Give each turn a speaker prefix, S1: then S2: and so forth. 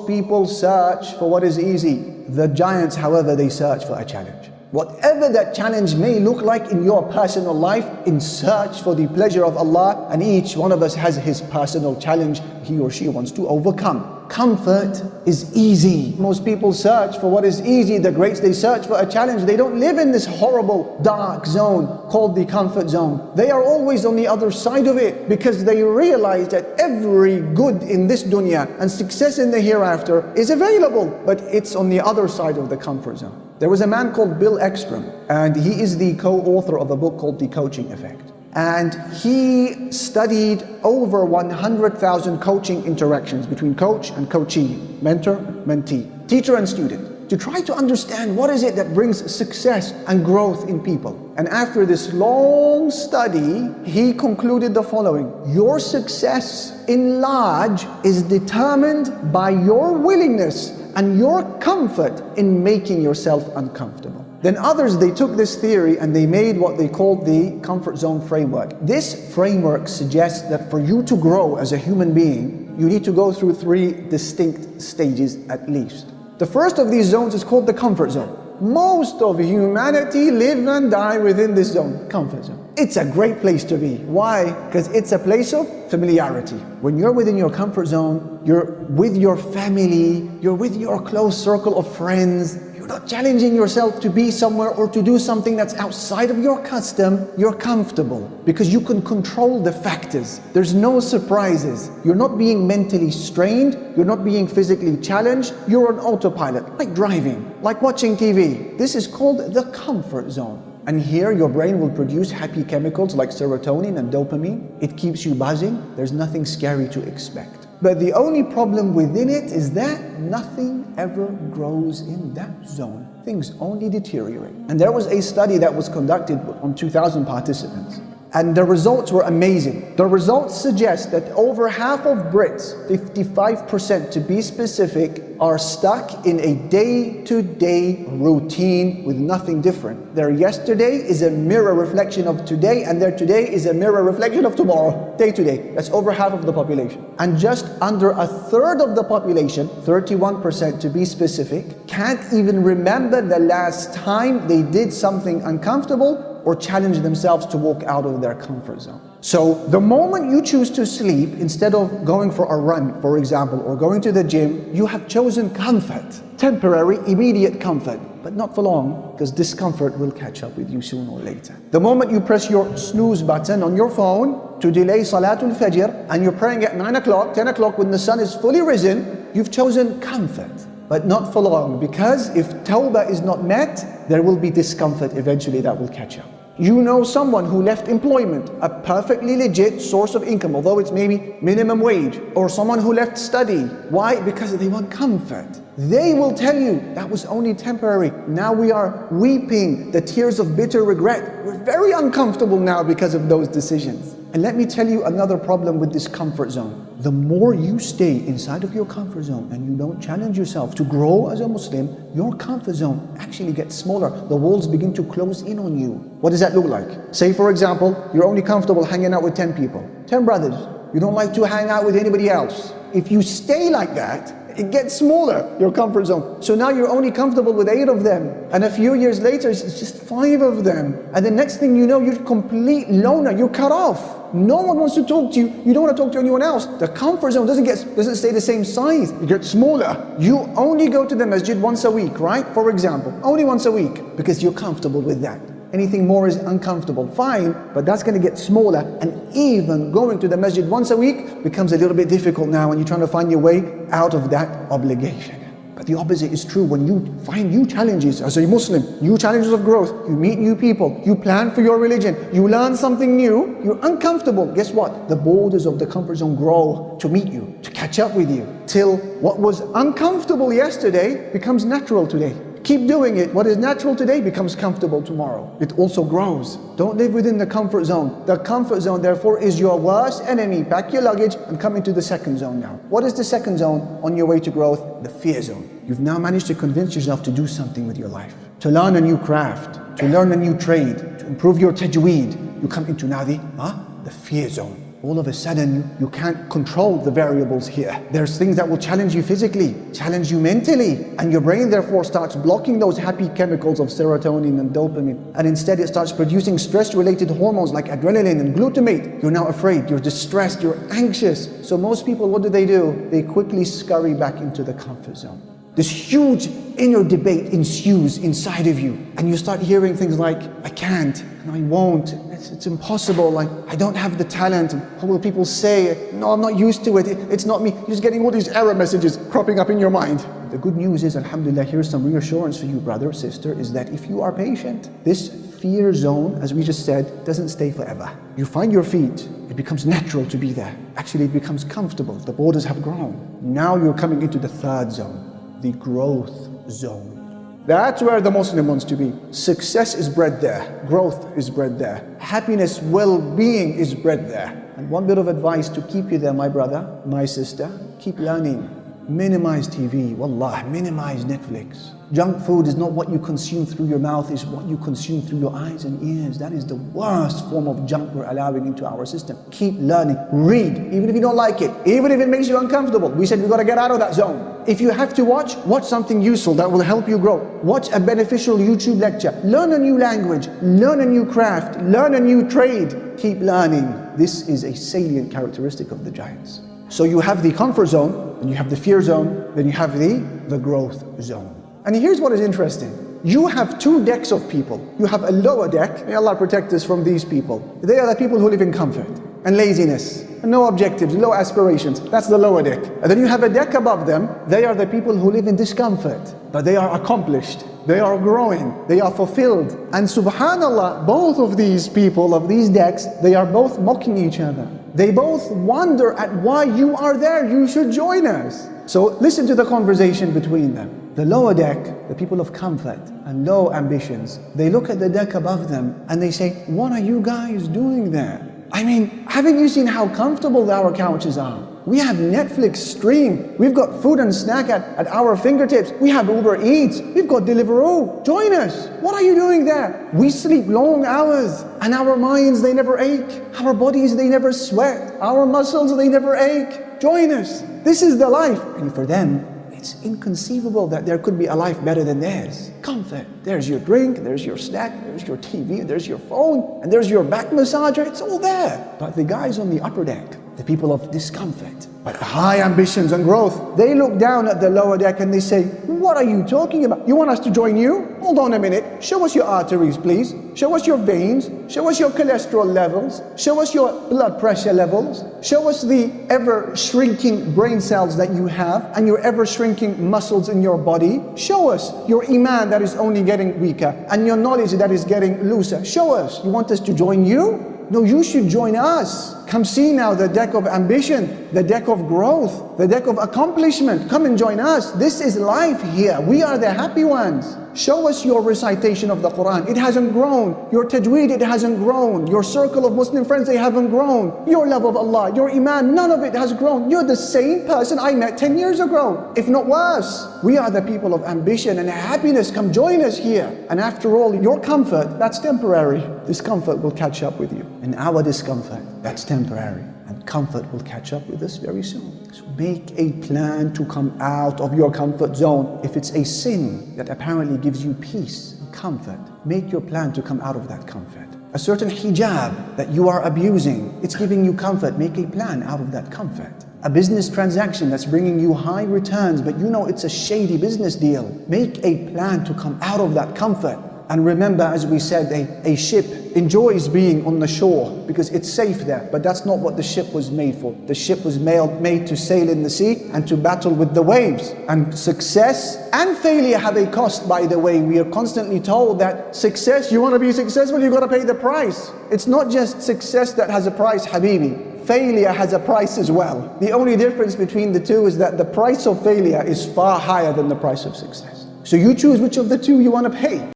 S1: Most people search for what is easy. The giants, however, they search for a challenge. Whatever that challenge may look like in your personal life, in search for the pleasure of Allah, and each one of us has his personal challenge he or she wants to overcome. Comfort is easy. Most people search for what is easy. The greats, they search for a challenge. They don't live in this horrible dark zone called the comfort zone. They are always on the other side of it, because they realize that every good in this dunya and success in the hereafter is available, but it's on the other side of the comfort zone. There was a man called Bill Ekstrom, and he is the co-author of a book called The Coaching Effect. And he studied over 100,000 coaching interactions between coach and coachee, mentor, mentee, teacher and student, to try to understand what is it that brings success and growth in people. And after this long study, he concluded the following: your success in large is determined by your willingness and your comfort in making yourself uncomfortable. Then others, they took this theory and they made what they called the comfort zone framework. This framework suggests that for you to grow as a human being, you need to go through 3 distinct stages at least. The first of these zones is called the comfort zone. Most of humanity live and die within this zone, comfort zone. It's a great place to be. Why? Because it's a place of familiarity. When you're within your comfort zone, you're with your family, you're with your close circle of friends, you're not challenging yourself to be somewhere or to do something that's outside of your custom. You're comfortable because you can control the factors. There's no surprises. You're not being mentally strained. You're not being physically challenged. You're on autopilot, like driving, like watching TV. This is called the comfort zone. And here your brain will produce happy chemicals like serotonin and dopamine. It keeps you buzzing. There's nothing scary to expect. But the only problem within it is that nothing ever grows in that zone. Things only deteriorate. And there was a study that was conducted on 2,000 participants. And the results were amazing. The results suggest that over half of Brits, 55% to be specific, are stuck in a day-to-day routine with nothing different. Their yesterday is a mirror reflection of today, and their today is a mirror reflection of tomorrow, day to day. That's over half of the population. And just under a third of the population, 31% to be specific, can't even remember the last time they did something uncomfortable or challenge themselves to walk out of their comfort zone. So the moment you choose to sleep instead of going for a run, for example, or going to the gym, you have chosen comfort. Temporary, immediate comfort, but not for long, because discomfort will catch up with you sooner or later. The moment you press your snooze button on your phone to delay Salatul Fajr, and you're praying at 9 o'clock, 10 o'clock when the sun is fully risen, you've chosen comfort. But not for long, because if tawbah is not met, there will be discomfort eventually that will catch up. You know someone who left employment, a perfectly legit source of income, although it's maybe minimum wage, or someone who left study. Why? Because they want comfort. They will tell you that was only temporary. Now we are weeping the tears of bitter regret. We're very uncomfortable now because of those decisions. And let me tell you another problem with this comfort zone. The more you stay inside of your comfort zone and you don't challenge yourself to grow as a Muslim, your comfort zone actually gets smaller. The walls begin to close in on you. What does that look like? Say, for example, you're only comfortable hanging out with 10 people, 10 brothers. You don't like to hang out with anybody else. If you stay like that, it gets smaller, your comfort zone. So now you're only comfortable with 8 of them. And a few years later, it's just 5 of them. And the next thing you know, you're a complete loner. You're cut off. No one wants to talk to you. You don't want to talk to anyone else. The comfort zone doesn't stay the same size. It gets smaller. You only go to the masjid once a week, right? For example, only once a week, because you're comfortable with that. Anything more is uncomfortable. Fine, but that's going to get smaller. And even going to the masjid once a week becomes a little bit difficult now when you're trying to find your way out of that obligation. But the opposite is true. When you find new challenges as a Muslim, new challenges of growth, you meet new people, you plan for your religion, you learn something new, you're uncomfortable. Guess what? The borders of the comfort zone grow to meet you, to catch up with you, till what was uncomfortable yesterday becomes natural today. Keep doing it. What is natural today becomes comfortable tomorrow. It also grows. Don't live within the comfort zone. The comfort zone, therefore, is your worst enemy. Pack your luggage and come into the second zone now. What is the second zone on your way to growth? The fear zone. You've now managed to convince yourself to do something with your life, to learn a new craft, to learn a new trade, to improve your tajweed. You come into now the fear zone. all of a sudden you can't control the variables here. There's things that will challenge you physically, challenge you mentally, and your brain therefore starts blocking those happy chemicals of serotonin and dopamine, and instead it starts producing stress-related hormones like adrenaline and glutamate. You're now afraid, you're distressed, you're anxious. So most people, what do? They quickly scurry back into the comfort zone. This huge inner debate ensues inside of you, and you start hearing things like, I can't, and I won't, it's impossible, like, I don't have the talent, and what will people say? No, I'm not used to it, it's not me. You're just getting all these error messages cropping up in your mind. The good news is, alhamdulillah, here's some reassurance for you, brother or sister, is that if you are patient, this fear zone, as we just said, doesn't stay forever. You find your feet, it becomes natural to be there. Actually, it becomes comfortable, the borders have grown. Now you're coming into the third zone, the growth zone. That's where the Muslim wants to be. Success is bred there. Growth is bred there. Happiness, well-being is bred there. And one bit of advice to keep you there, my brother, my sister, keep learning. Minimize TV, wallah, minimize Netflix. Junk food is not what you consume through your mouth, it's what you consume through your eyes and ears. That is the worst form of junk we're allowing into our system. Keep learning. Read, even if you don't like it, even if it makes you uncomfortable. We said we got to get out of that zone. If you have to watch something useful that will help you grow. Watch a beneficial YouTube lecture. Learn a new language. Learn a new craft. Learn a new trade. Keep learning. This is a salient characteristic of the giants. So you have the comfort zone, then you have the fear zone, then you have the growth zone. And here's what is interesting. You have two decks of people. You have a lower deck. May Allah protect us from these people. They are the people who live in comfort and laziness, and no objectives, low aspirations. That's the lower deck. And then you have a deck above them. They are the people who live in discomfort, but they are accomplished. They are growing. They are fulfilled. And subhanallah, both of these people, of these decks, they are both mocking each other. They both wonder at why you are there. You should join us. So listen to the conversation between them. The lower deck, the people of comfort and low ambitions, they look at the deck above them and they say, what are you guys doing there? I mean, haven't you seen how comfortable our couches are? We have Netflix stream. We've got food and snack at our fingertips. We have Uber Eats. We've got Deliveroo. Join us. What are you doing there? We sleep long hours and our minds, they never ache. Our bodies, they never sweat. Our muscles, they never ache. Join us. This is the life. And for them, it's inconceivable that there could be a life better than theirs. Comfort. There's your drink, there's your snack, there's your TV, there's your phone, and there's your back massager. It's all there. But the guys on the upper deck, the people of discomfort, but high ambitions and growth, they look down at the lower deck and they say, what are you talking about? You want us to join you? Hold on a minute. Show us your arteries, please. Show us your veins. Show us your cholesterol levels. Show us your blood pressure levels. Show us the ever-shrinking brain cells that you have and your ever-shrinking muscles in your body. Show us your iman that is only getting weaker and your knowledge that is getting looser. Show us. You want us to join you? No, you should join us. Come see now the deck of ambition, the deck of growth, the deck of accomplishment. Come and join us. This is life here. We are the happy ones. Show us your recitation of the Quran. It hasn't grown. Your tajweed, it hasn't grown. Your circle of Muslim friends, they haven't grown. Your love of Allah, your iman, none of it has grown. You're the same person I met 10 years ago, if not worse. We are the people of ambition and happiness. Come join us here. And after all, your comfort, that's temporary. Discomfort will catch up with you. And our discomfort, that's temporary. And comfort will catch up with us very soon. So make a plan to come out of your comfort zone. If it's a sin that apparently gives you peace and comfort, make your plan to come out of that comfort. A certain hijab that you are abusing, it's giving you comfort. Make a plan out of that comfort. A business transaction that's bringing you high returns, but you know it's a shady business deal. Make a plan to come out of that comfort. And remember, as we said, a ship enjoys being on the shore because it's safe there. But that's not what the ship was made for. The ship was made to sail in the sea and to battle with the waves. And success and failure have a cost, by the way. We are constantly told that success, you want to be successful, you've got to pay the price. It's not just success that has a price, Habibi. Failure has a price as well. The only difference between the two is that the price of failure is far higher than the price of success. So you choose which of the two you want to pay.